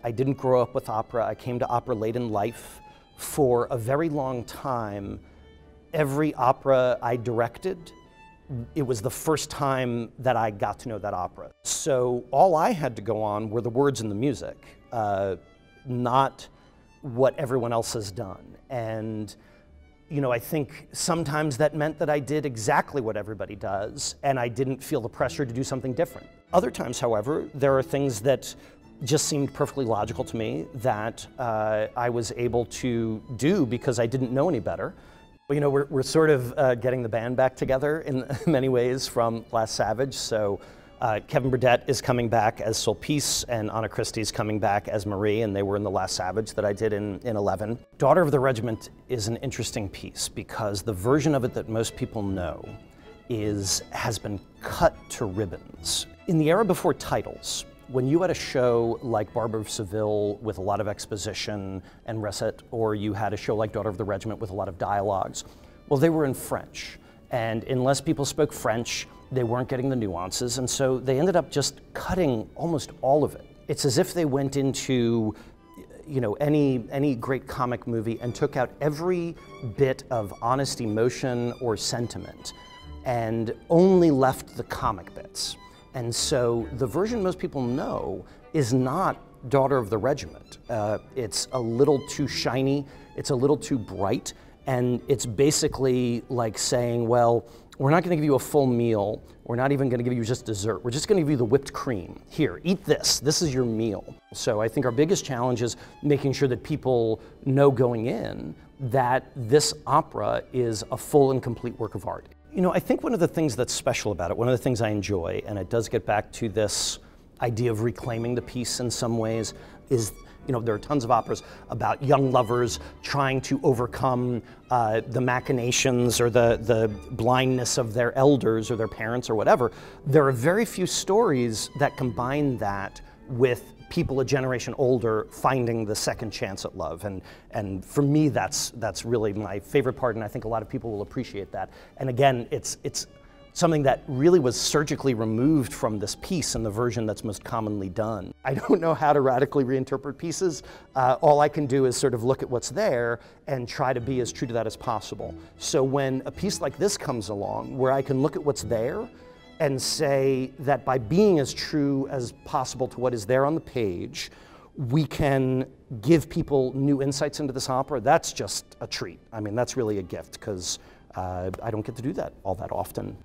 I didn't grow up with opera. I came to opera late in life. For a very long time, every opera I directed, it was the first time that I got to know that opera. So all I had to go on were the words and the music, not what everyone else has done. And you know, I think sometimes that meant that I did exactly what everybody does, and I didn't feel the pressure to do something different. Other times, however, there are things that just seemed perfectly logical to me that I was able to do because I didn't know any better. You know, we're sort of getting the band back together in many ways from Last Savage. So Kevin Burdett is coming back as Sulpice, and Anna Christie's coming back as Marie, and they were in The Last Savage that I did in 11. Daughter of the Regiment is an interesting piece because the version of it that most people know has been cut to ribbons. In the era before titles, when you had a show like Barber of Seville with a lot of exposition and recit, or you had a show like Daughter of the Regiment with a lot of dialogues, well, they were in French. And unless people spoke French, they weren't getting the nuances, and so they ended up just cutting almost all of it. It's as if they went into, you know, any great comic movie and took out every bit of honest emotion or sentiment and only left the comic bits. And so the version most people know is not Daughter of the Regiment. It's a little too shiny, it's a little too bright, and it's basically like saying, well, we're not gonna give you a full meal, we're not even gonna give you just dessert, we're just gonna give you the whipped cream. Here, eat this is your meal. So I think our biggest challenge is making sure that people know going in that this opera is a full and complete work of art. You know, I think one of the things that's special about it, one of the things I enjoy, and it does get back to this idea of reclaiming the piece in some ways, is, you know, there are tons of operas about young lovers trying to overcome the machinations or the blindness of their elders or their parents or whatever. There are very few stories that combine that with people a generation older finding the second chance at love. And for me, that's really my favorite part, and I think a lot of people will appreciate that. And again, it's something that really was surgically removed from this piece in the version that's most commonly done. I don't know how to radically reinterpret pieces. All I can do is sort of look at what's there and try to be as true to that as possible. So when a piece like this comes along, where I can look at what's there and say that by being as true as possible to what is there on the page, we can give people new insights into this opera, that's just a treat. I mean, that's really a gift, because I don't get to do that all that often.